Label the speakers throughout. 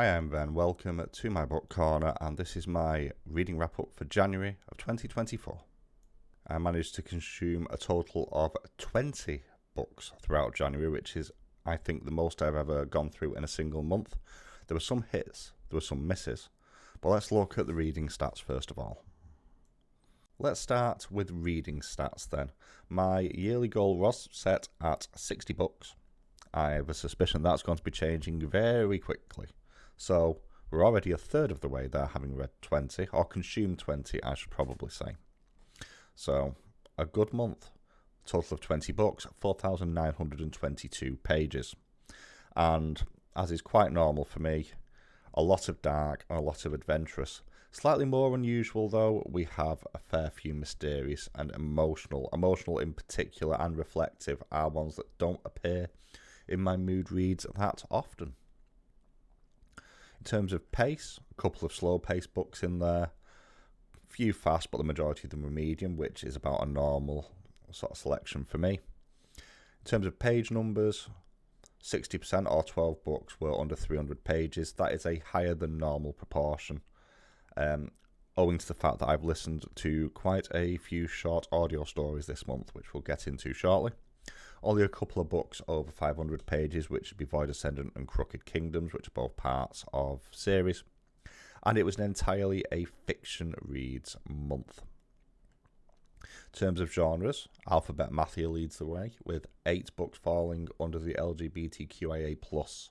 Speaker 1: Hi, I'm Ben. Welcome to my book corner, and this is my reading wrap up for January of 2024. I managed to consume a total of 20 books throughout January, which is, I think, the most I've ever gone through in a single month. There were some hits, there were some misses, but let's look at the reading stats first of all. Let's start with reading stats then. My yearly goal was set at 60 books. I have a suspicion that's going to be changing very quickly. So we're already a third of the way there, having read 20, or consumed 20, I should probably say. So a good month. Total of 20 books, 4,922 pages. And as is quite normal for me, a lot of dark and a lot of adventurous. Slightly more unusual though, we have a fair few mysterious and emotional. Emotional in particular and reflective are ones that don't appear in my mood reads that often. In terms of pace, a couple of slow-paced books in there. A few fast, but the majority of them were medium, which is about a normal sort of selection for me. In terms of page numbers, 60% or 12 books were under 300 pages. That is a higher than normal proportion, owing to the fact that I've listened to quite a few short audio stories this month, which we'll get into shortly. Only a couple of books over 500 pages, which would be Void Ascendant and Crooked Kingdoms, which are both parts of series. And it was entirely a fiction reads month. In terms of genres, Alphabet Mafia leads the way, with 8 books falling under the LGBTQIA+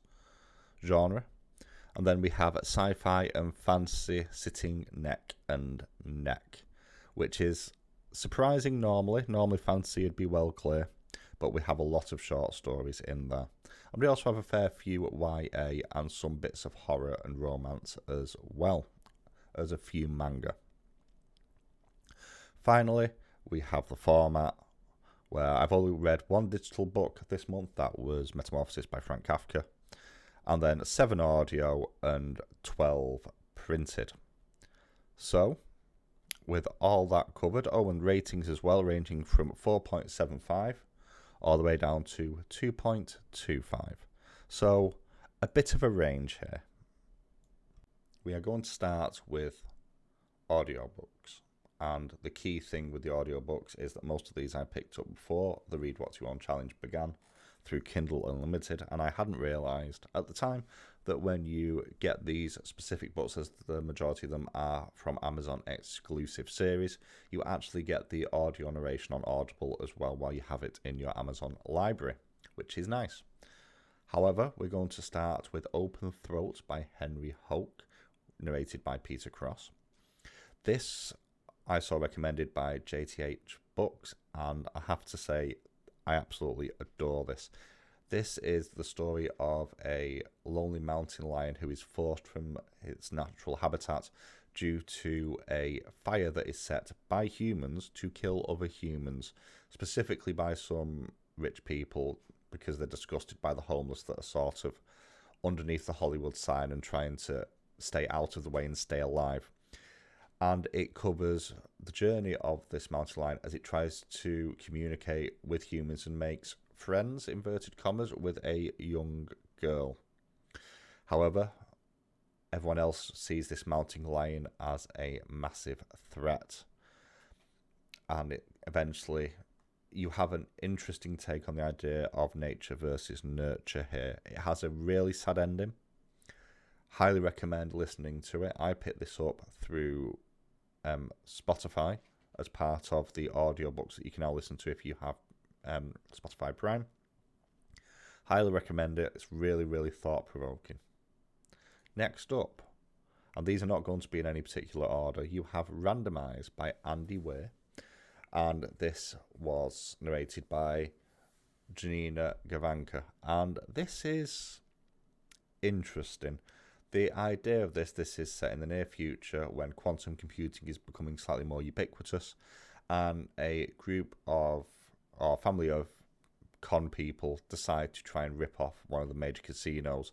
Speaker 1: genre. And then we have sci-fi and fantasy sitting neck and neck, which is surprising normally. Normally fantasy would be well clear, but we have a lot of short stories in there. And we also have a fair few YA and some bits of horror and romance as well as a few manga. Finally, we have the format, where I've only read one digital book this month. That was Metamorphosis by Frank Kafka. And then 7 audio and 12 printed. So, with all that covered, and ratings as well, ranging from 4.75 all the way down to 2.25. So, a bit of a range here. We are going to start with audiobooks. And the key thing with the audiobooks is that most of these I picked up before the Read What You Want challenge began through Kindle Unlimited, and I hadn't realised at the time that when you get these specific books, as the majority of them are from Amazon exclusive series, you actually get the audio narration on Audible as well while you have it in your Amazon library, which is nice. However, we're going to start with Open Throat by Henry Hoke, narrated by Peter Cross. This I saw recommended by JTH Books, and I have to say I absolutely adore this. This is the story of a lonely mountain lion who is forced from its natural habitat due to a fire that is set by humans to kill other humans, specifically by some rich people because they're disgusted by the homeless that are sort of underneath the Hollywood sign and trying to stay out of the way and stay alive. And it covers the journey of this mountain lion as it tries to communicate with humans and makes friends, inverted commas, with a young girl. However, everyone else sees this mountain lion as a massive threat. And eventually, you have an interesting take on the idea of nature versus nurture here. It has a really sad ending. Highly recommend listening to it. I picked this up through Spotify as part of the audiobooks that you can now listen to if you have Spotify Prime. Highly recommend it. It's really, really thought-provoking. Next up, and these are not going to be in any particular order, you have Randomize by Andy Weir, and this was narrated by Janina Gavanka, and this is interesting. The idea of this is set in the near future when quantum computing is becoming slightly more ubiquitous, and a group of, or family of con people decide to try and rip off one of the major casinos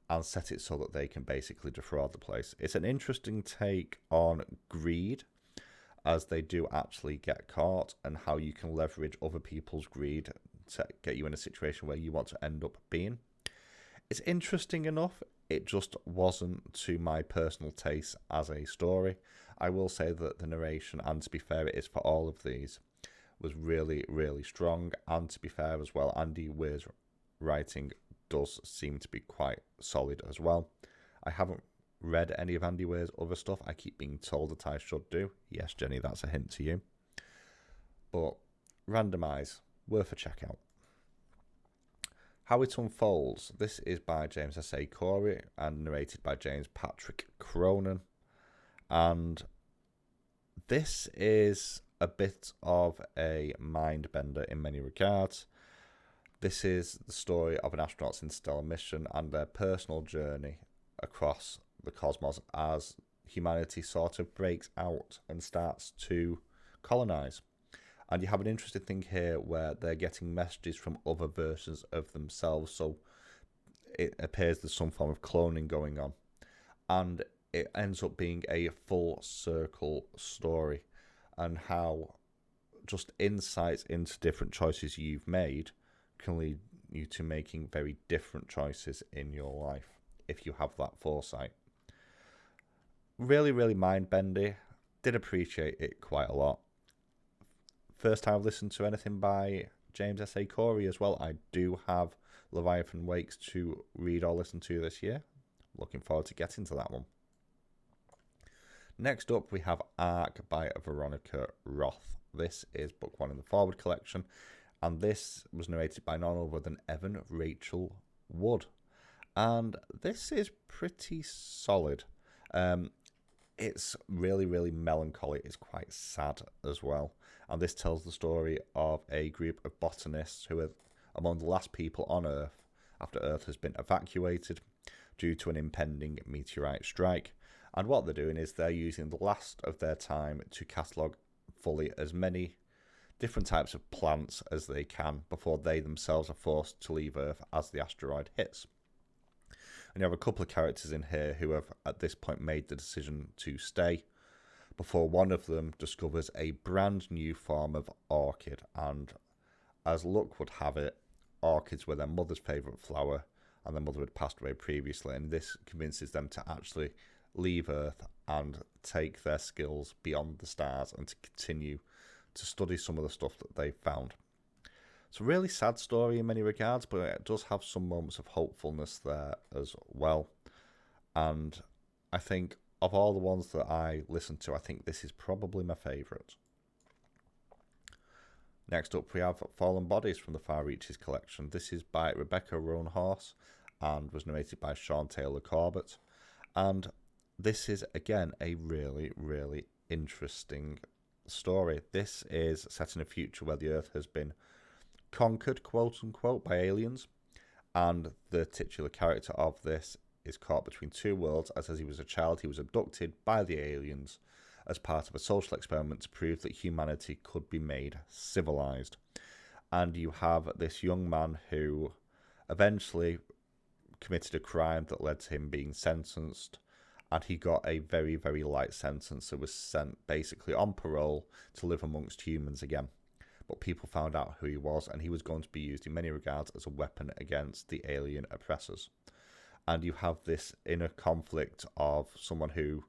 Speaker 1: and set it so that they can basically defraud the place. It's an interesting take on greed, as they do actually get caught, and how you can leverage other people's greed to get you in a situation where you want to end up being. It's interesting enough. it just wasn't to my personal taste as a story. I will say that the narration, and to be fair, it is for all of these, was really, really strong. And to be fair as well, Andy Weir's writing does seem to be quite solid as well. I haven't read any of Andy Weir's other stuff. I keep being told that I should do. Yes, Jenny, that's a hint to you. But Randomize, worth a check out. How It Unfolds. This is by James S.A. Corey and narrated by James Patrick Cronin. And this is a bit of a mind bender in many regards. This is the story of an astronaut's interstellar mission and their personal journey across the cosmos as humanity sort of breaks out and starts to colonize. And you have an interesting thing here where they're getting messages from other versions of themselves, so it appears there's some form of cloning going on. And it ends up being a full circle story, and how just insights into different choices you've made can lead you to making very different choices in your life if you have that foresight. Really, really mind-bendy. Did appreciate it quite a lot. First time I've listened to anything by James S.A. Corey as well. I do have Leviathan Wakes to read or listen to this year. Looking forward to getting to that one. Next up, we have Arc by Veronica Roth. This is book 1 in the Forward collection, and this was narrated by none other than Evan Rachel Wood. And this is pretty solid. It's really, really melancholy. It's quite sad as well. And this tells the story of a group of botanists who are among the last people on Earth after Earth has been evacuated due to an impending meteorite strike. And what they're doing is they're using the last of their time to catalogue fully as many different types of plants as they can before they themselves are forced to leave Earth as the asteroid hits. And you have a couple of characters in here who have at this point made the decision to stay before one of them discovers a brand new form of orchid. And as luck would have it, orchids were their mother's favourite flower, and their mother had passed away previously, and this convinces them to actually leave Earth and take their skills beyond the stars and to continue to study some of the stuff that they found. It's a really sad story in many regards, but it does have some moments of hopefulness there as well. And I think of all the ones that I listened to, I think this is probably my favourite. Next up, we have Fallen Bodies from the Far Reaches collection. This is by Rebecca Roanhorse and was narrated by Sean Taylor Corbett. And this is, again, a really, really interesting story. This is set in a future where the Earth has been conquered, quote unquote, by aliens, and the titular character of this is caught between two worlds, as he was a child he was abducted by the aliens as part of a social experiment to prove that humanity could be made civilized. And you have this young man who eventually committed a crime that led to him being sentenced, and he got a very, very light sentence and was sent basically on parole to live amongst humans again. But people found out who he was, and he was going to be used in many regards as a weapon against the alien oppressors. And you have this inner conflict of someone who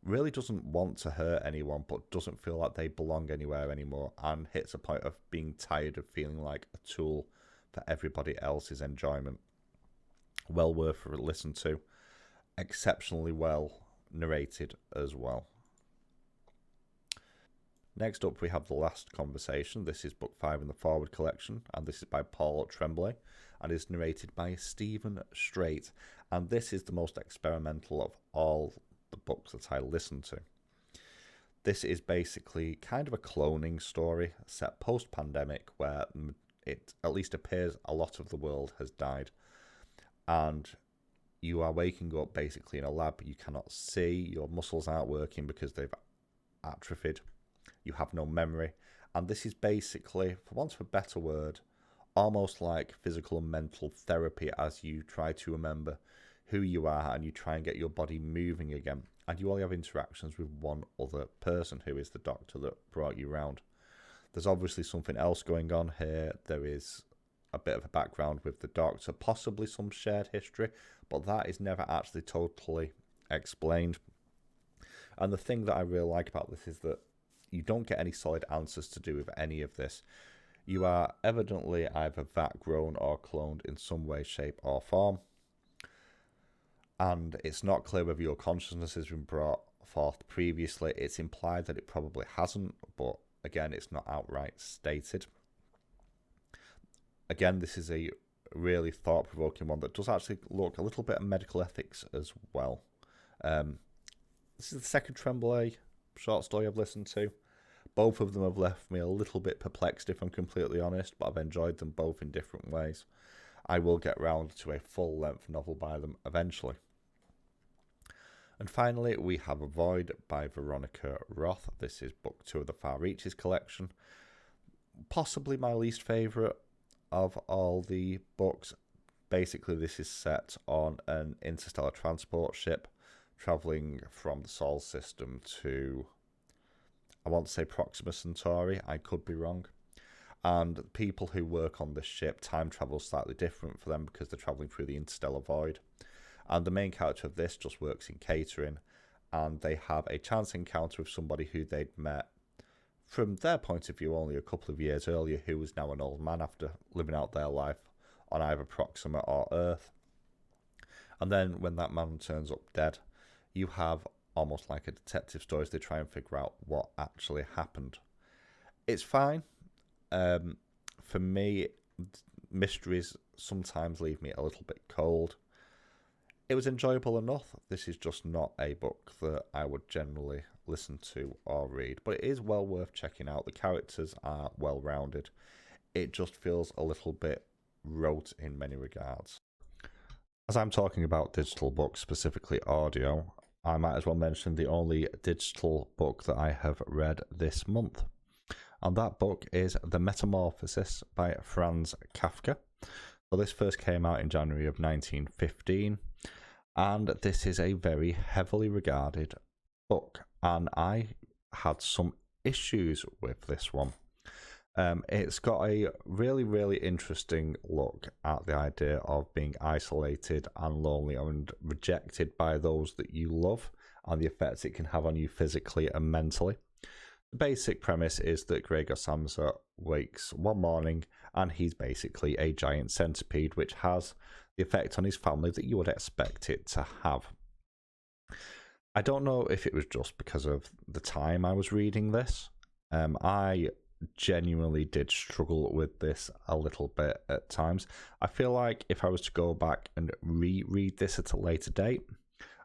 Speaker 1: really doesn't want to hurt anyone, but doesn't feel like they belong anywhere anymore, and hits a point of being tired of feeling like a tool for everybody else's enjoyment. Well worth a listen to. Exceptionally well narrated as well. Next up, we have The Last Conversation. This is book 5 in the Forward collection, and this is by Paul Tremblay, and is narrated by Stephen Strait. And this is the most experimental of all the books that I listened to. This is basically kind of a cloning story set post-pandemic, where it at least appears a lot of the world has died. And you are waking up basically in a lab. You cannot see. Your muscles aren't working because they've atrophied. You have no memory. And this is basically, for want of a better word, almost like physical and mental therapy as you try to remember who you are and you try and get your body moving again. And you only have interactions with one other person, who is the doctor that brought you round. There's obviously something else going on here. There is a bit of a background with the Doctor, possibly some shared history, but that is never actually totally explained. And the thing that I really like about this is that you don't get any solid answers to do with any of this. You are evidently either that grown or cloned in some way, shape, or form. And it's not clear whether your consciousness has been brought forth previously. It's implied that it probably hasn't, but again, it's not outright stated. Again, this is a really thought-provoking one that does actually look a little bit at medical ethics as well. This is the second Tremblay short story I've listened to. Both of them have left me a little bit perplexed, if I'm completely honest, but I've enjoyed them both in different ways. I will get round to a full-length novel by them eventually. And finally, we have A Void by Veronica Roth. This is book 2 of the Far Reaches collection. Possibly my least favourite of all the books. Basically, this is set on an interstellar transport ship travelling from the Sol system to, I want to say Proxima Centauri, I could be wrong. And people who work on this ship, time travel is slightly different for them because they're travelling through the interstellar void. And the main character of this just works in catering, and they have a chance encounter with somebody who they'd met, from their point of view, only a couple of years earlier, who was now an old man after living out their life on either Proxima or Earth. And then when that man turns up dead, you have almost like a detective story as they try and figure out what actually happened. It's fine. For me, mysteries sometimes leave me a little bit cold. It was enjoyable enough. This is just not a book that I would generally listen to or read, but it is well worth checking out. The characters are well rounded. It just feels a little bit rote in many regards. As I'm talking about digital books, specifically audio, I might as well mention the only digital book that I have read this month. And that book is The Metamorphosis by Franz Kafka. So this first came out in January of 1915. And this is a very heavily regarded book. And I had some issues with this one. It's got a really, really interesting look at the idea of being isolated and lonely and rejected by those that you love and the effects it can have on you physically and mentally. The basic premise is that Gregor Samsa wakes one morning and he's basically a giant centipede, which has the effect on his family that you would expect it to have. I don't know if it was just because of the time I was reading this. I genuinely did struggle with this a little bit at times. I feel like if I was to go back and reread this at a later date,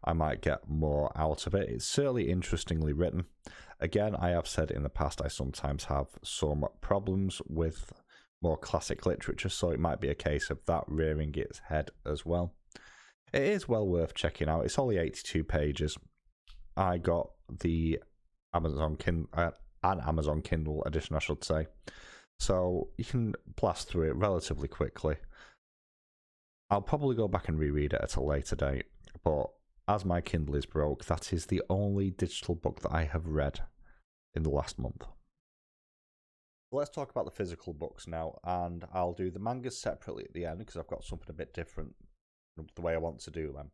Speaker 1: I might get more out of it. It's certainly interestingly written. Again, I have said in the past I sometimes have some problems with more classic literature, so it might be a case of that rearing its head as well. It is well worth checking out. It's only 82 pages. I got the Amazon Kindle edition, I should say. So you can blast through it relatively quickly. I'll probably go back and reread it at a later date, but as my Kindle is broke, that is the only digital book that I have read in the last month. Let's talk about the physical books now, and I'll do the mangas separately at the end because I've got something a bit different the way I want to do them.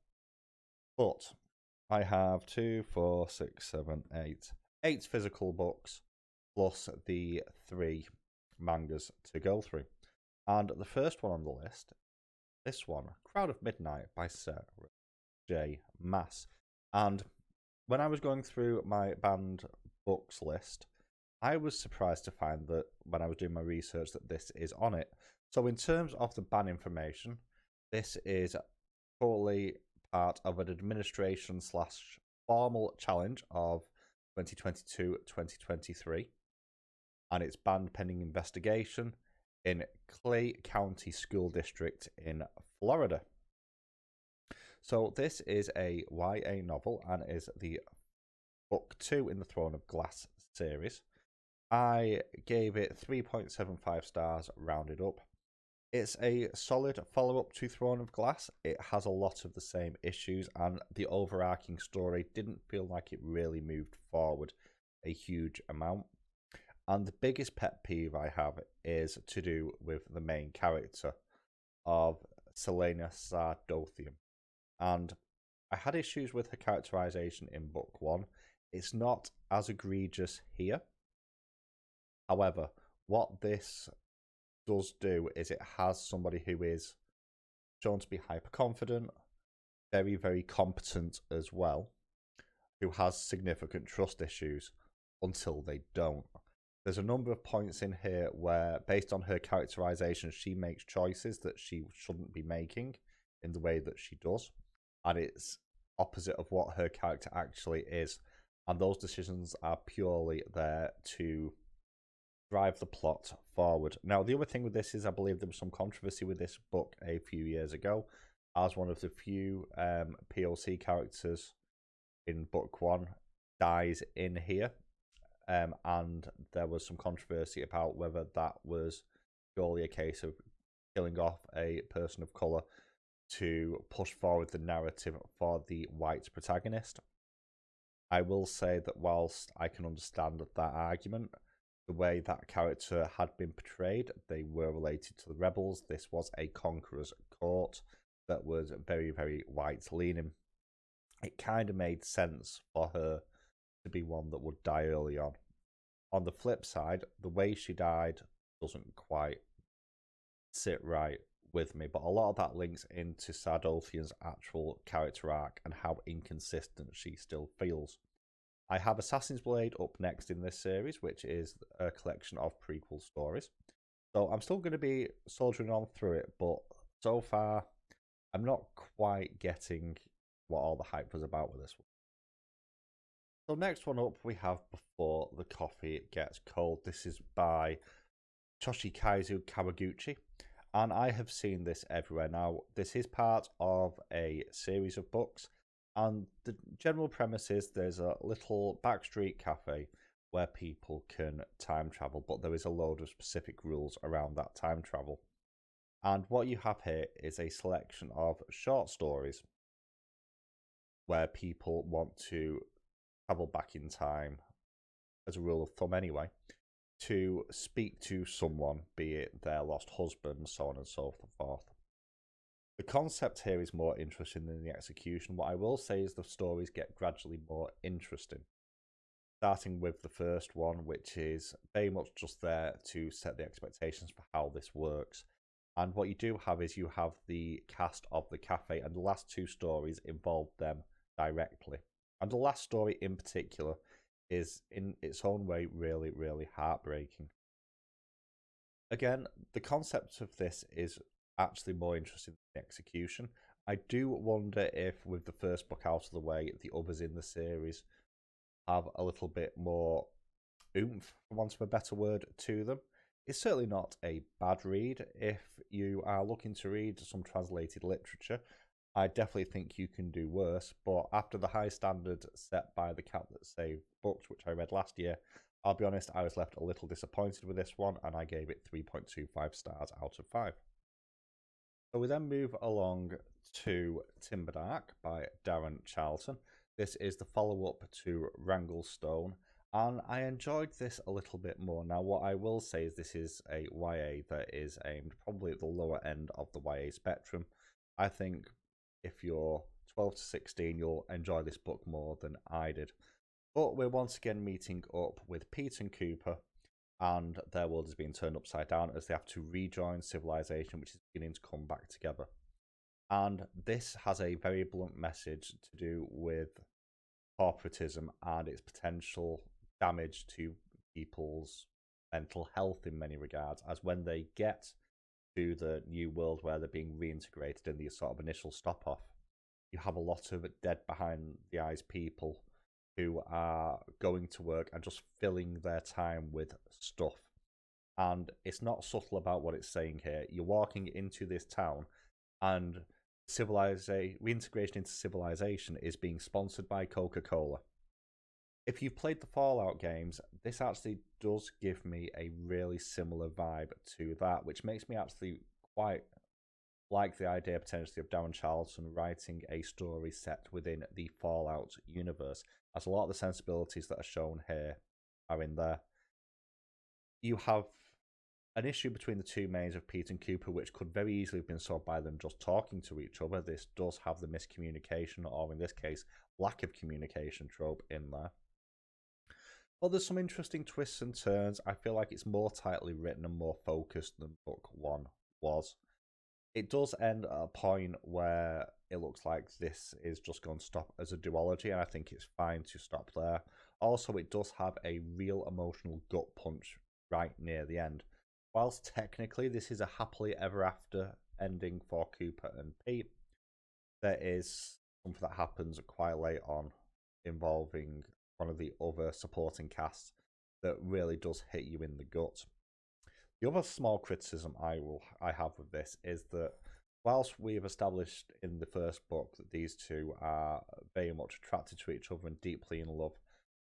Speaker 1: But I have 8 physical books plus the 3 mangas to go through. And the first one on the list, this one, Crowd of Midnight by Sarah J. Maas. And when I was going through my banned books list, I was surprised to find that when I was doing my research that this is on it. So in terms of the ban information, this is fully part of an administration/formal challenge of 2022-2023, and it's banned pending investigation in Clay County School District in Florida. So this is a YA novel and is the book 2 in the Throne of Glass series. I gave it 3.75 stars rounded up. It's a solid follow-up to Throne of Glass. It has a lot of the same issues, and the overarching story didn't feel like it really moved forward a huge amount. And the biggest pet peeve I have is to do with the main character of Selena Sardothian. And I had issues with her characterization in book one. It's not as egregious here. However, what this does do is it has somebody who is shown to be hyper confident, very, very competent as well, who has significant trust issues until they don't. There's a number of points in here where, based on her characterization, she makes choices that she shouldn't be making in the way that she does. And it's opposite of what her character actually is. And those decisions are purely there to drive the plot forward. Now, the other thing with this is I believe there was some controversy with this book a few years ago, as one of the few POC characters in book one dies in here. And there was some controversy about whether that was purely a case of killing off a person of colour to push forward the narrative for the white protagonist. I will say that whilst I can understand that argument, the way that character had been portrayed, they were related to the rebels. This was a conqueror's court that was very, very white leaning. It kind of made sense for her to be one that would die early on. On the flip side, the way she died doesn't quite sit right with me, but a lot of that links into Sardothian's actual character arc and how inconsistent she still feels. I have Assassin's Blade up next in this series, which is a collection of prequel stories. So I'm still going to be soldiering on through it, but so far I'm not quite getting what all the hype was about with this one. So next one up we have Before the Coffee Gets Cold. This is by Toshikazu Kawaguchi, and I have seen this everywhere. Now, this is part of a series of books, and the general premise is there's a little backstreet cafe where people can time travel, but there is a load of specific rules around that time travel. And what you have here is a selection of short stories where people want to travel back in time, as a rule of thumb anyway, to speak to someone, be it their lost husband, so on and so forth. The concept here is more interesting than the execution. What I will say is the stories get gradually more interesting. Starting with the first one, which is very much just there to set the expectations for how this works. And what you do have is you have the cast of the cafe, and the last two stories involve them directly. And the last story in particular is in its own way really, really heartbreaking. Again, the concept of this is actually more interesting than the execution. I do wonder if, with the first book out of the way, the others in the series have a little bit more oomph, for want of a better word, to them. It's certainly not a bad read. If you are looking to read some translated literature, I definitely think you can do worse, but after the high standard set by The Cat That Saved Books, which I read last year, I'll be honest, I was left a little disappointed with this one, and I gave it 3.25 stars out of 5. So we then move along to Timberdark by Darren Charlton. This is the follow-up to Wranglestone, and I enjoyed this a little bit more. Now, what I will say is this is a YA that is aimed probably at the lower end of the YA spectrum. I think if you're 12 to 16, you'll enjoy this book more than I did. But we're once again meeting up with Pete and Cooper, and their world is being turned upside down as they have to rejoin civilization, which is beginning to come back together. And this has a very blunt message to do with corporatism and its potential damage to people's mental health in many regards, as when they get to the new world where they're being reintegrated in the sort of initial stop-off, you have a lot of dead behind the eyes people who are going to work and just filling their time with stuff. And it's not subtle about what it's saying here. You're walking into this town and reintegration into civilization is being sponsored by Coca-Cola. If you've played the Fallout games, this actually does give me a really similar vibe to that, which makes me actually quite like the idea potentially of Darren Charlton writing a story set within the Fallout universe, as a lot of the sensibilities that are shown here are in there. you have an issue between the two mains of Pete and Cooper, which could very easily have been solved by them just talking to each other. This does have the miscommunication, or in this case, lack of communication trope in there. But there's some interesting twists and turns. I feel like it's more tightly written and more focused than book one was. It does end at a point where it looks like this is just going to stop as a duology, and I think it's fine to stop there. Also, it does have a real emotional gut punch right near the end. Whilst technically this is a happily ever after ending for Cooper and Pete, there is something that happens quite late on involving one of the other supporting casts that really does hit you in the gut. The other small criticism I have with this is that whilst we've established in the first book that these two are very much attracted to each other and deeply in love,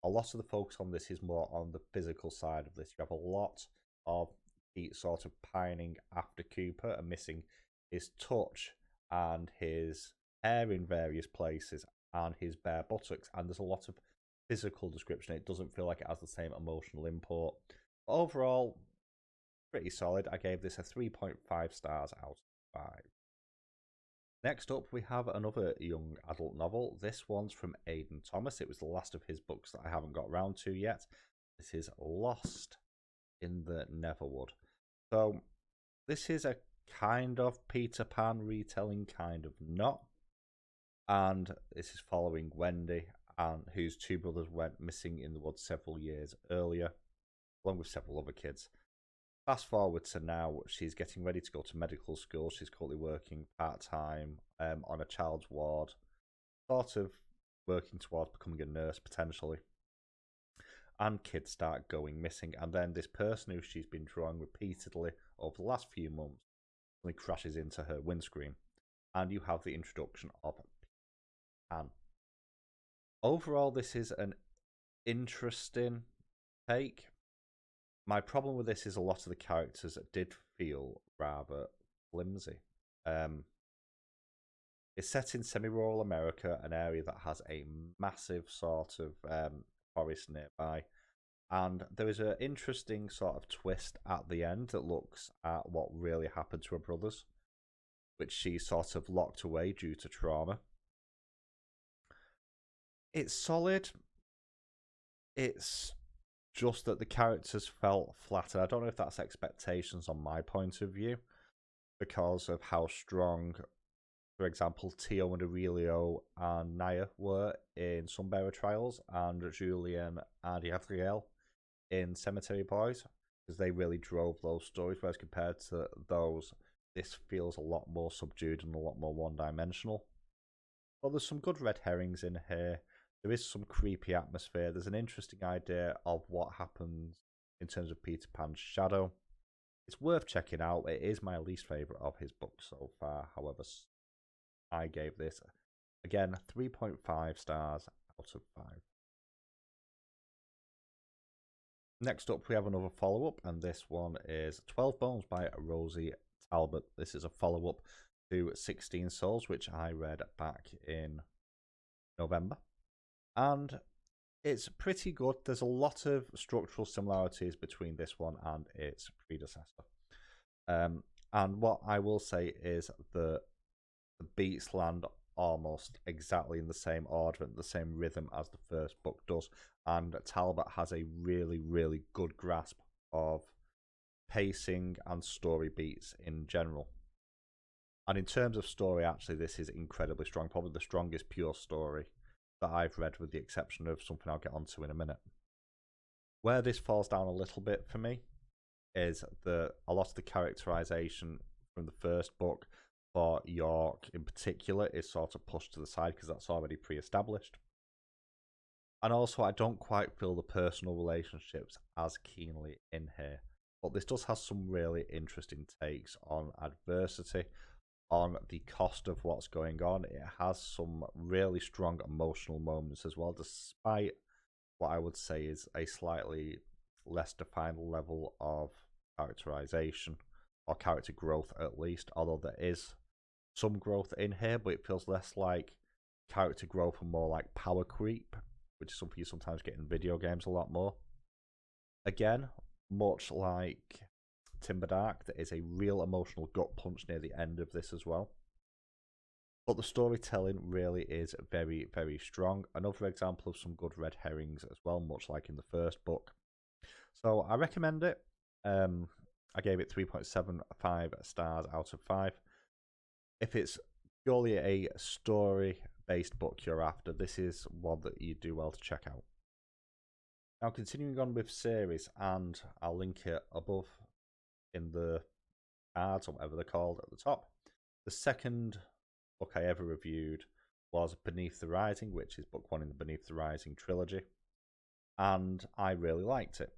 Speaker 1: a lot of the focus on this is more on the physical side of this. You have a lot of Pete sort of pining after Cooper and missing his touch and his hair in various places and his bare buttocks, and there's a lot of physical description. It doesn't feel like it has the same emotional import. But overall, pretty solid. I gave this a 3.5 stars out of 5. Next up, we have another young adult novel. This one's from Aiden Thomas. It was the last of his books that I haven't got around to yet. This is Lost in the Neverwood. So, this is a kind of Peter Pan retelling, kind of not. And this is following Wendy, whose two brothers went missing in the woods several years earlier, along with several other kids. Fast forward to now, she's getting ready to go to medical school. She's currently working part-time on a child's ward, sort of working towards becoming a nurse, potentially. And kids start going missing, and then this person who she's been drawing repeatedly over the last few months suddenly crashes into her windscreen, and you have the introduction of Pan. Overall, this is an interesting take. My problem with this is a lot of the characters did feel rather flimsy. It's set in semi-rural America, an area that has a massive sort of forest nearby. And there is an interesting sort of twist at the end that looks at what really happened to her brothers, which she sort of locked away due to trauma. It's solid. It's just that the characters felt flatter. I don't know if that's expectations on my point of view, because of how strong, for example, Tio and Aurelio and Naya were in Sunbearer Trials, and Julian and Gabrielle in Cemetery Boys, because they really drove those stories, whereas compared to those, this feels a lot more subdued and a lot more one-dimensional. Well, there's some good red herrings in here. There is some creepy atmosphere. There's an interesting idea of what happens in terms of Peter Pan's shadow. It's worth checking out. It is my least favourite of his books so far. However, I gave this, again, 3.5 stars out of 5. Next up, we have another follow-up, and this one is 12 Bones by Rosie Talbot. This is a follow-up to 16 Souls, which I read back in November. And it's pretty good. There's a lot of structural similarities between this one and its predecessor. And what I will say is that the beats land almost exactly in the same order and the same rhythm as the first book does. And Talbot has a really, really good grasp of pacing and story beats in general. And in terms of story, actually, this is incredibly strong. Probably the strongest pure story that I've read, with the exception of something I'll get onto in a minute. Where this falls down a little bit for me is that a lot of the characterization from the first book for York in particular is sort of pushed to the side because that's already pre-established. And also, I don't quite feel the personal relationships as keenly in here. But this does have some really interesting takes on adversity, on the cost of what's going on. It has some really strong emotional moments as well, despite what I would say is a slightly less defined level of characterization, or character growth at least, although there is some growth in here, but it feels less like character growth and more like power creep, which is something you sometimes get in video games a lot more. Again, much like Timberdark, there is a real emotional gut punch near the end of this as well. But the storytelling really is very, very strong. Another example of some good red herrings as well, much like in the first book. So I recommend it. I gave it 3.75 stars out of 5. If it's purely a story-based book you're after, this is one that you do well to check out. Now, continuing on with series, and I'll link it above in the cards, or whatever they're called, at the top. The second book I ever reviewed was Beneath the Rising, which is book 1 in the Beneath the Rising trilogy, and I really liked it.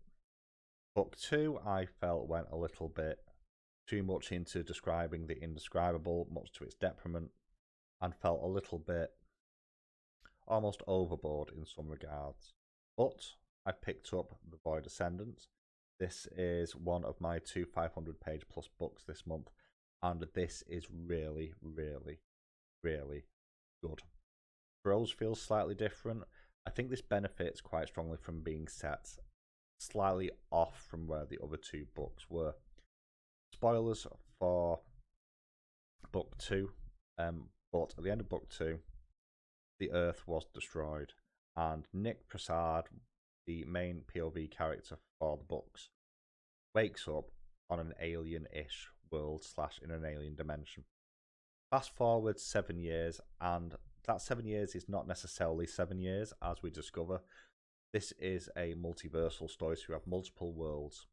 Speaker 1: Book 2, I felt, went a little bit too much into describing the indescribable, much to its detriment, and felt a little bit almost overboard in some regards. But I picked up The Void Ascendant. This is one of my 2 500-page plus books this month, and this is really, really, really good. Prose feels slightly different. I think this benefits quite strongly from being set slightly off from where the other 2 books were. Spoilers for book 2, but at the end of book 2, the Earth was destroyed, and Nick Prasad, the main POV character for the books, wakes up on an alien-ish world / in an alien dimension. Fast forward 7 years, and that 7 years is not necessarily 7 years, as we discover. This is a multiversal story, so you have multiple worlds.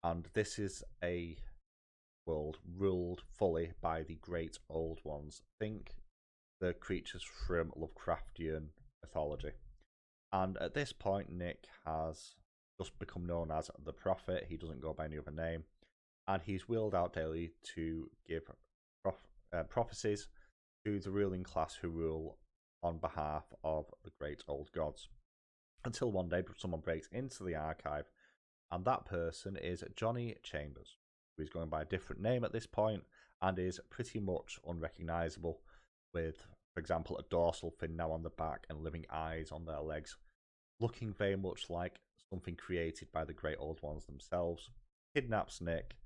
Speaker 1: And this is a world ruled fully by the Great Old Ones. Think the creatures from Lovecraftian mythology. And at this point, Nick has just become known as the Prophet. He doesn't go by any other name. And he's wheeled out daily to give prophecies to the ruling class who rule on behalf of the great old gods. Until one day, someone breaks into the archive, and that person is Johnny Chambers, who is going by a different name at this point and is pretty much unrecognisable, with, for example, a dorsal fin now on the back and living eyes on their legs, looking very much like something created by the Great Old Ones themselves. Kidnaps Nick,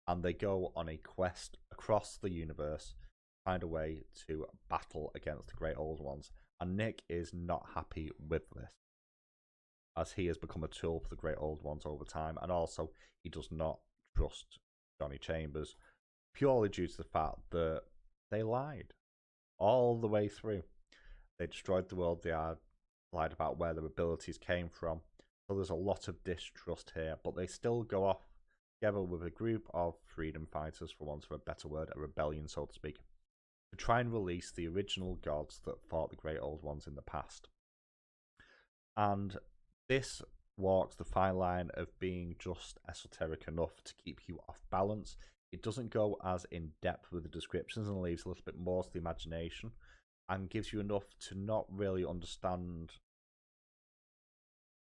Speaker 1: and they go on a quest across the universe to find a way to battle against the Great Old Ones. And Nick is not happy with this, as he has become a tool for the Great Old Ones over time, and also he does not trust Johnny Chambers, purely due to the fact that they lied all the way through. They destroyed the world, they lied about where their abilities came from, so there's a lot of distrust here, but they still go off together with a group of freedom fighters, for want of a better word, a rebellion, so to speak, to try and release the original gods that fought the Great Old Ones in the past. And this walks the fine line of being just esoteric enough to keep you off balance. It doesn't go as in depth with the descriptions and leaves a little bit more to the imagination, and gives you enough to not really understand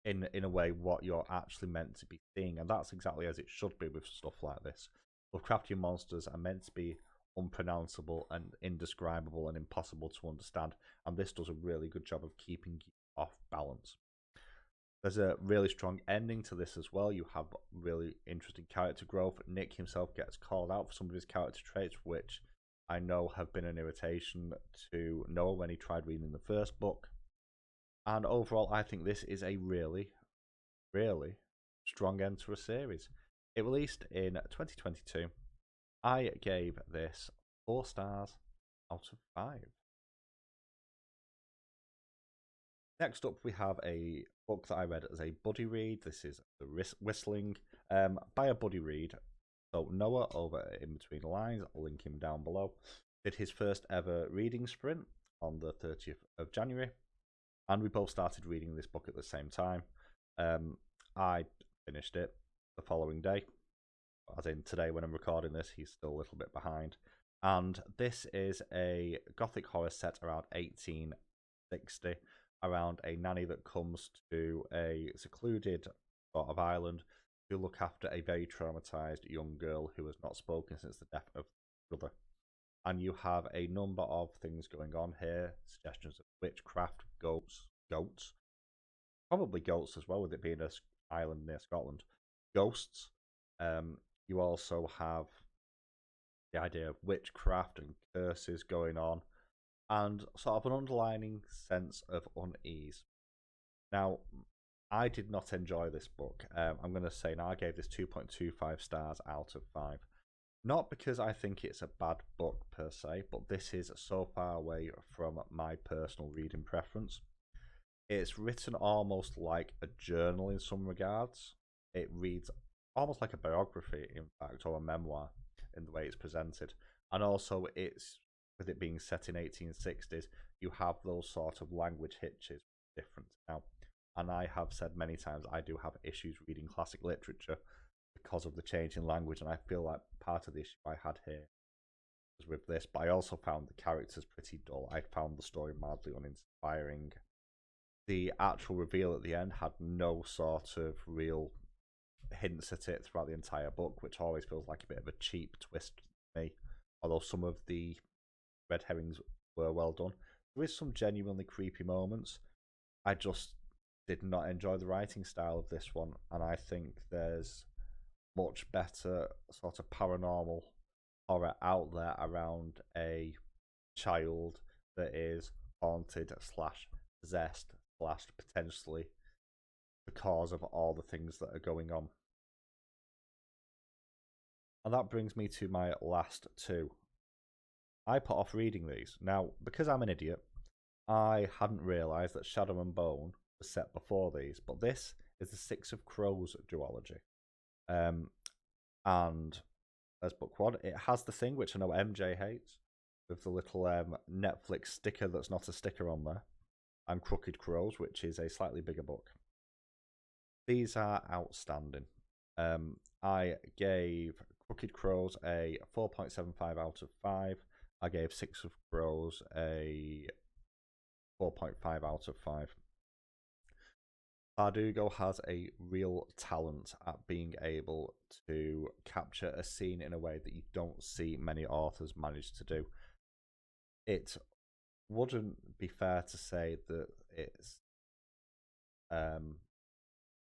Speaker 1: in a way what you're actually meant to be seeing. And that's exactly as it should be with stuff like this. Lovecraftian monsters are meant to be unpronounceable and indescribable and impossible to understand, and this does a really good job of keeping you off balance. There's a really strong ending to this as well. You have really interesting character growth. Nick himself gets called out for some of his character traits, which I know have been an irritation to Noah when he tried reading the first book. And overall, I think this is a really, really strong end to a series. It released in 2022. I gave this 4 stars out of 5. Next up, we have a book that I read as a buddy read. This is The Whistling by a buddy read. So Noah, over in between the lines, I'll link him down below, did his first ever reading sprint on the 30th of January. And we both started reading this book at the same time. I finished it the following day. As in today when I'm recording this, he's still a little bit behind. And this is a gothic horror set around 1860, around a nanny that comes to a secluded sort of island to look after a very traumatized young girl who has not spoken since the death of her brother. And you have a number of things going on here, suggestions of witchcraft, goats, probably goats as well, with it being an island near Scotland, ghosts. You also have the idea of witchcraft and curses going on, and sort of an underlining sense of unease. Now, I did not enjoy this book. I'm going to say now I gave this 2.25 stars out of 5. Not because I think it's a bad book per se, but this is so far away from my personal reading preference. It's written almost like a journal in some regards. It reads almost like a biography, in fact, or a memoir in the way it's presented. And also, it's with it being set in 1860s, you have those sort of language hitches different now. And I have said many times I do have issues reading classic literature because of the change in language, and I feel like part of the issue I had here was with this, but I also found the characters pretty dull. I found the story mildly uninspiring. The actual reveal at the end had no sort of real hints at it throughout the entire book, which always feels like a bit of a cheap twist to me, although some of the red herrings were well done. There is some genuinely creepy moments. I just did not enjoy the writing style of this one, and I think there's much better sort of paranormal horror out there around a child that is haunted slash possessed slash potentially the cause of all the things that are going on. And that brings me to my last two. I put off reading these. Now, because I'm an idiot, I hadn't realised that Shadow and Bone was set before these, but this is the Six of Crows duology. And as book one, it has the thing which I know MJ hates, with the little Netflix sticker that's not a sticker on there, and Crooked Crows, which is a slightly bigger book. These are outstanding. I gave Crooked Crows a 4.75 out of 5. I gave Six of Crows a 4.5 out of 5. Bardugo has a real talent at being able to capture a scene in a way that you don't see many authors manage to do. It wouldn't be fair to say that it's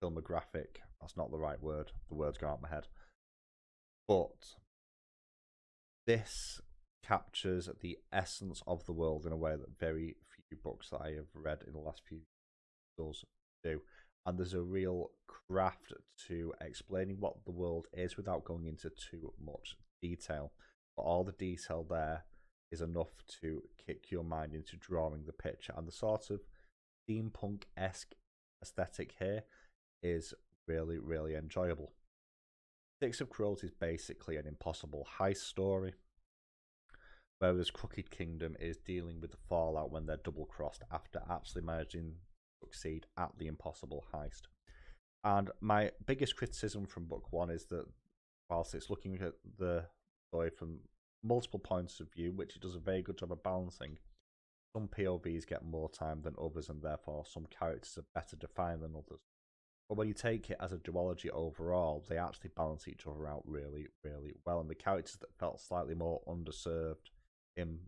Speaker 1: filmographic. That's not the right word. The words go out of my head. But this captures the essence of the world in a way that very few books that I have read in the last few years do. And there's a real craft to explaining what the world is without going into too much detail. But all the detail there is enough to kick your mind into drawing the picture. And the sort of steampunk-esque aesthetic here is really, really enjoyable. Six of Crows is basically an impossible heist story, whereas Crooked Kingdom is dealing with the fallout when they're double-crossed after actually managing to succeed at the impossible heist. And my biggest criticism from book one is that whilst it's looking at the story from multiple points of view, which it does a very good job of balancing, some POVs get more time than others, and therefore some characters are better defined than others. But when you take it as a duology overall, they actually balance each other out really, really well. And the characters that felt slightly more underserved in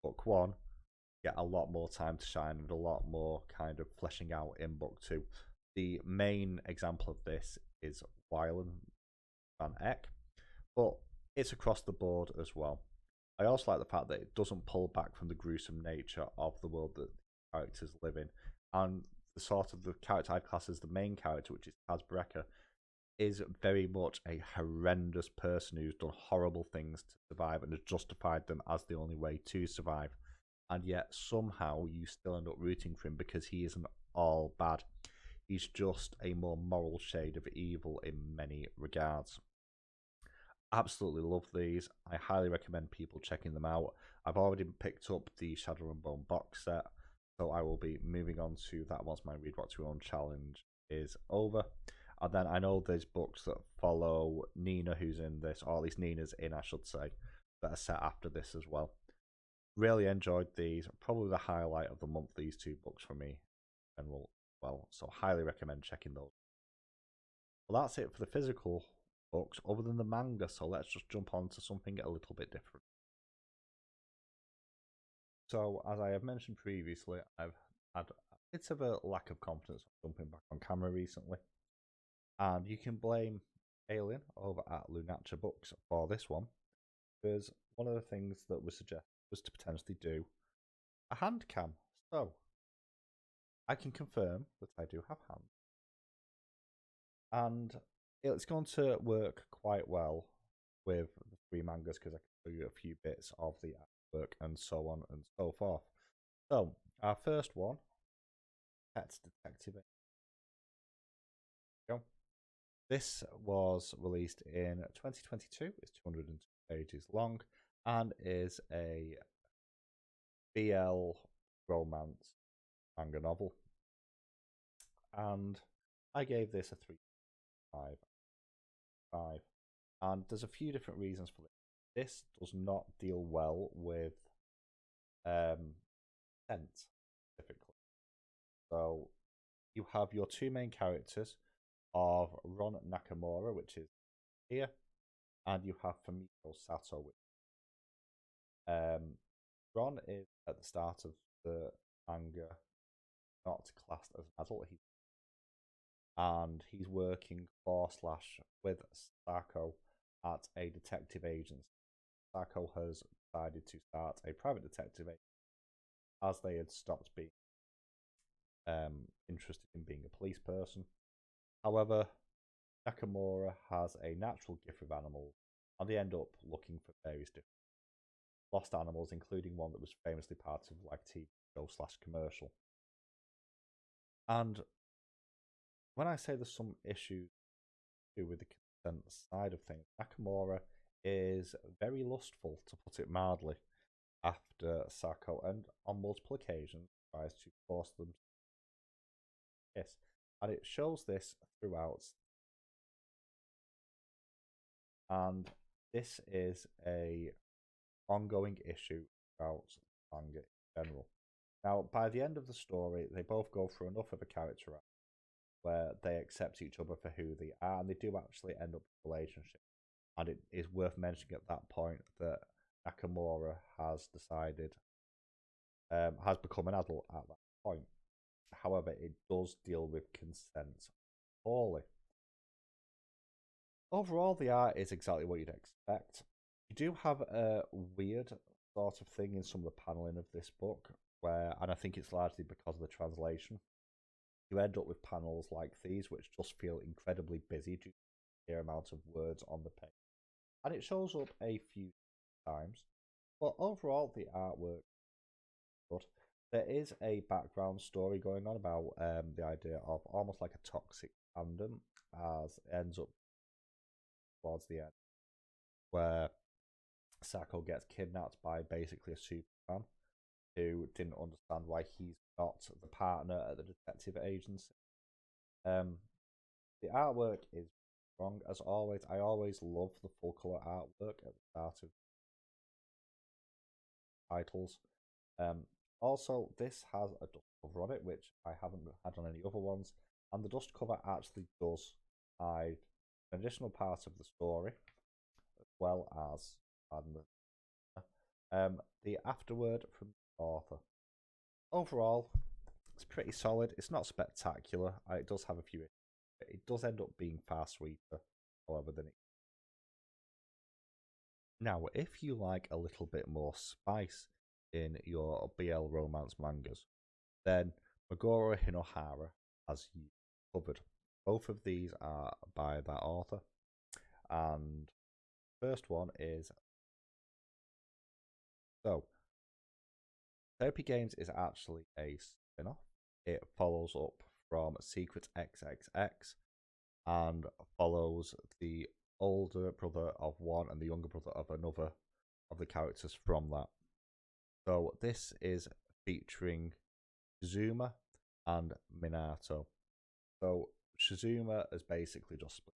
Speaker 1: book one get a lot more time to shine and a lot more kind of fleshing out in book two. The main example of this is Wylan Van Eck, but it's across the board as well. I also like the fact that it doesn't pull back from the gruesome nature of the world that the characters live in. And the sort of the character I'd class as the main character, which is Taz Brecker, is very much a horrendous person who's done horrible things to survive and has justified them as the only way to survive. And yet somehow you still end up rooting for him because he isn't all bad. He's just a more moral shade of evil in many regards. Absolutely love these. I highly recommend people checking them out. I've already picked up the Shadow and Bone box set, so I will be moving on to that once my Read What You Own challenge is over. And then I know there's books that follow Nina, who's in this, or at least Nina's in, I should say, that are set after this as well. Really enjoyed these. Probably the highlight of the month, these two books for me in general. Well, so highly recommend checking those. Well, that's it for the physical books, other than the manga. So let's just jump on to something a little bit different. So, as I have mentioned previously, I've had a bit of a lack of confidence jumping back on camera recently. And you can blame Alien over at Lunacha Books for this one, because one of the things that was suggested was to potentially do a hand cam. So I can confirm that I do have hands, and it's going to work quite well with the three mangas because I can show you a few bits of the artwork and so on and so forth. So our first one, Pet Detective. This was released in 2022. It's 202 pages long and is a BL romance manga novel. And I gave this a 3.5. And there's a few different reasons for this. This does not deal well with sense, specifically. So you have your two main characters of Ron Nakamura, which is here, and you have Fumiko Sato. Ron is at the start of the manga not classed as an adult, and he's working for / with Sako at a detective agency. Sako has decided to start a private detective agency as they had stopped being interested in being a police person. However, Nakamura has a natural gift with animals, and they end up looking for various different lost animals, including one that was famously part of like TV show / commercial. And when I say there's some issues with the consent side of things, Nakamura is very lustful, to put it mildly, after Sako, and on multiple occasions tries to force them to kiss. And it shows this throughout. And this is a ongoing issue throughout manga in general. Now, by the end of the story, they both go through enough of a character arc where they accept each other for who they are, and they do actually end up in a relationship. And it is worth mentioning at that point that Nakamura has decided, has become an adult at that point. However, it does deal with consent poorly. Overall, the art is exactly what you'd expect. You do have a weird sort of thing in some of the paneling of this book, where, and I think it's largely because of the translation, you end up with panels like these, which just feel incredibly busy due to the sheer amount of words on the page. And it shows up a few times, but overall, the artwork is good. There is a background story going on about the idea of almost like a toxic fandom, as it ends up towards the end, where Sako gets kidnapped by basically a Superman who didn't understand why he's not the partner at the detective agency. The artwork is wrong, as always. I always love the full colour artwork at the start of titles. Also, this has a dust cover on it, which I haven't had on any other ones, and the dust cover actually does hide an additional part of the story, as well as the afterword from the author. Overall, it's pretty solid. It's not spectacular. It does have a few. It does end up being far sweeter, however, than it. Now, if you like a little bit more spice in your BL romance mangas, then Meguro Hinohara has you covered. Both of these are by that author, and first one is so. Therapy Games is actually a spin-off. It follows up from Secret XXX and follows the older brother of one and the younger brother of another of the characters from that. So this is featuring Shizuma and Minato. So Shizuma is basically just split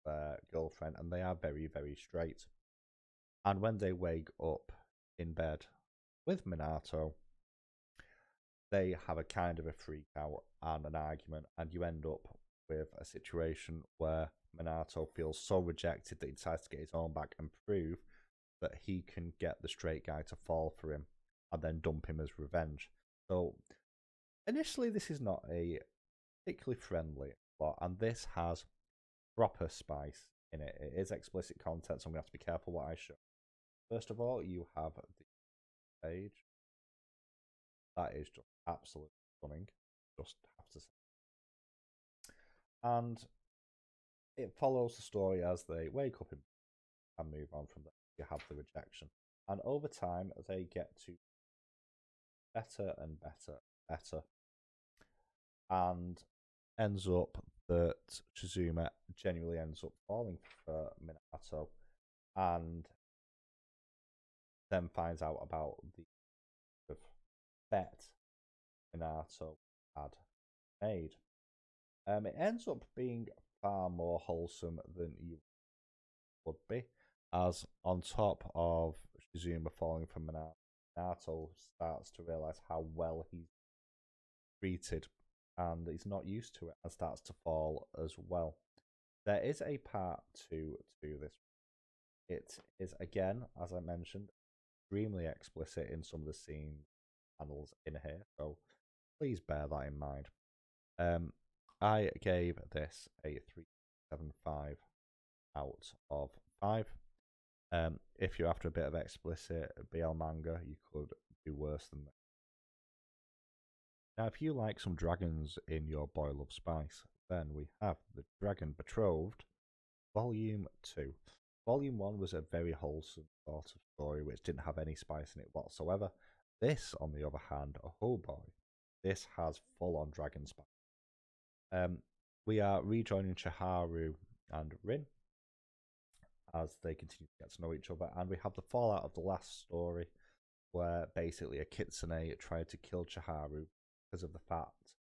Speaker 1: their girlfriend, and they are very, very straight. And when they wake up in bed with Minato, they have a kind of a freak out and an argument, and you end up with a situation where Minato feels so rejected that he decides to get his own back and prove that he can get the straight guy to fall for him and then dump him as revenge. So initially, this is not a particularly friendly plot, and this has proper spice in it. It is explicit content, so I'm going to have to be careful what I show. First of all, you have the page. That is just absolutely stunning. Just have to say. And it follows the story as they wake up and move on from there. You have the rejection. And over time, they get to better and better and better. And ends up that Shizuma genuinely ends up falling for Minato and then finds out about the bet Minato had made. It ends up being far more wholesome than you would be, as on top of Shizuma falling for Minato starts to realize how well he's treated and he's not used to it and starts to fall as well. There is a part two to this. It is, again, as I mentioned, extremely explicit in some of the scene panels in here, so please bear that in mind. I gave this a 3.75 out of 5. If you're after a bit of explicit BL manga, you could do worse than that. Now, if you like some dragons in your boil of spice, then we have The Dragon Betrothed, Volume 2. Volume 1 was a very wholesome sort of story which didn't have any spice in it whatsoever. This, on the other hand, oh boy, this has full-on dragon spice. We are rejoining Chiharu and Rin as they continue to get to know each other, and we have the fallout of the last story where basically a kitsune tried to kill Chiharu because of the fact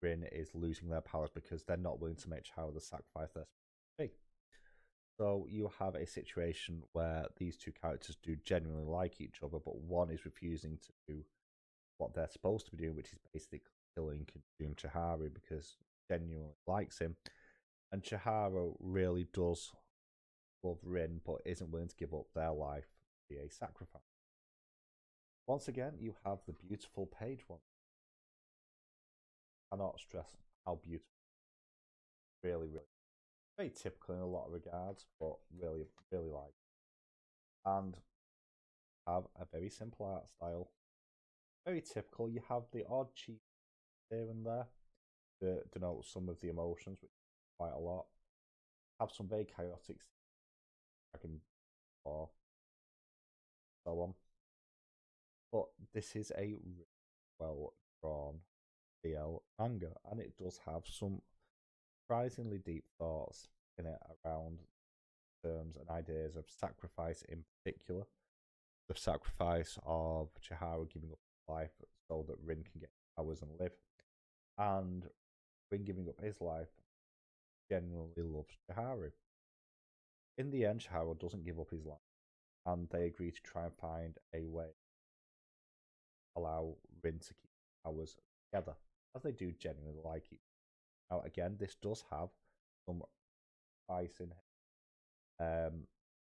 Speaker 1: Rin is losing their powers because they're not willing to make Chiharu the sacrifice they're supposed to be. So you have a situation where these two characters do genuinely like each other, but one is refusing to do what they're supposed to be doing, which is basically killing Chiharu because genuinely likes him. And Chiharu really does love Rin, but isn't willing to give up their life to be a sacrifice. Once again, you have the beautiful page one. I cannot stress how beautiful. Really, really. Very typical in a lot of regards, but really, really like. And have a very simple art style. Very typical. You have the odd cheat here and there that denote some of the emotions, which is quite a lot. Have some very chaotic dragon or so on. But this is a really well drawn BL manga, and it does have some surprisingly deep thoughts in it around terms and ideas of sacrifice in particular. The sacrifice of Chiharu giving up his life so that Rin can get powers and live. And Rin giving up his life genuinely loves Chiharu. In the end, Chiharu doesn't give up his life, and they agree to try and find a way to allow Rin to keep powers together, as they do genuinely like it. Now, again, this does have some spice in it,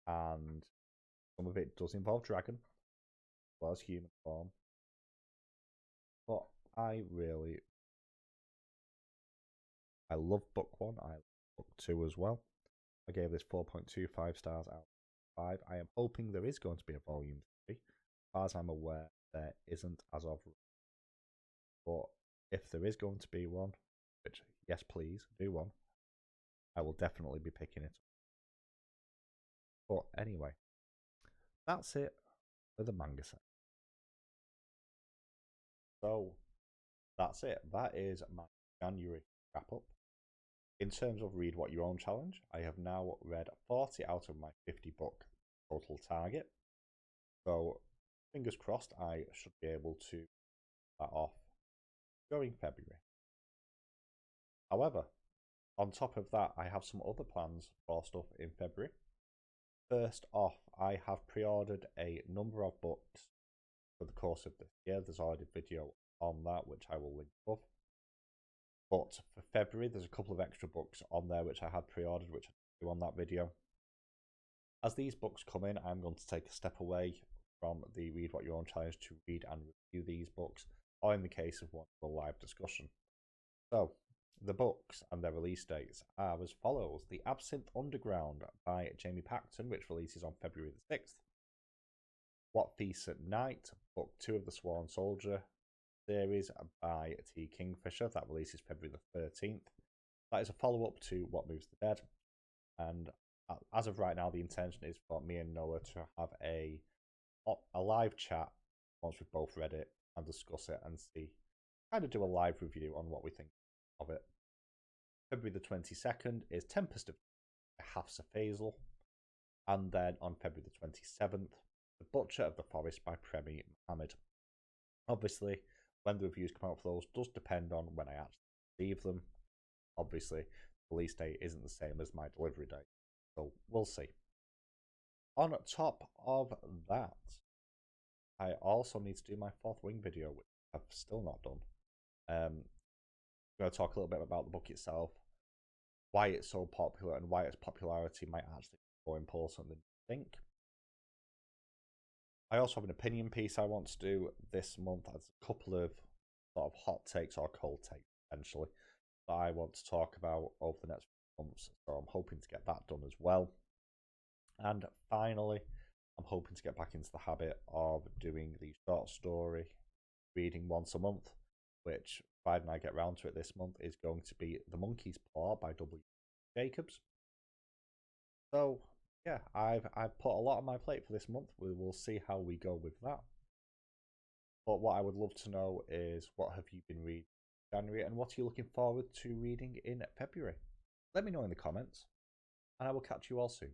Speaker 1: and some of it does involve dragon, as well as human form. But I love book 1, I love book 2 as well. I gave this 4.25 stars out of 5. I am hoping there is going to be a volume 3. As far as I'm aware, there isn't as of. But if there is going to be one, which, yes, please, do one, I will definitely be picking it up. But anyway, that's it for the manga set. So, that's it. That is my January wrap up. In terms of read what your own challenge, I have now read 40 out of my 50 book total target. So, fingers crossed, I should be able to that off during February. However, on top of that, I have some other plans for stuff in February. First off, I have pre-ordered a number of books for the course of this year. There's already a video on that, which I will link above. But for February, there's a couple of extra books on there which I had pre-ordered, which I'll do on that video. As these books come in, I'm going to take a step away from the Read What Your Own Challenge to read and review these books, or in the case of one, a live discussion. So, The books and their release dates are as follows: The Absinthe Underground by Jamie Paxton, which releases on February the 6th. What Feasts at Night, Book 2 of the Sworn Soldier series by T. Kingfisher, that releases February the 13th. That is a follow-up to What Moves the Dead, and as of right now, the intention is for me and Noah to have a live chat once we've both read it and discuss it and see, kind of do a live review on what we think of it. February the 22nd is Tempest of Hafsa Faisal, and then on February the 27th, The Butcher of the Forest by Premee Mohamed. Obviously, when the reviews come out for those does depend on when I actually receive them. Obviously, the release date isn't the same as my delivery date, so we'll see. On top of that, I also need to do my Fourth Wing video, which I've still not done. I'm going to talk a little bit about the book itself, why it's so popular, and why its popularity might actually be more important than you think. I also have an opinion piece I want to do this month. There's a couple of sort of hot takes or cold takes, essentially, that I want to talk about over the next few months. So I'm hoping to get that done as well. And finally, I'm hoping to get back into the habit of doing the short story reading once a month, which, providing I get round to it this month, is going to be The Monkey's Paw by W. Jacobs. So, yeah, I've put a lot on my plate for this month. We will see how we go with that. But what I would love to know is, what have you been reading in January, and what are you looking forward to reading in February? Let me know in the comments, and I will catch you all soon.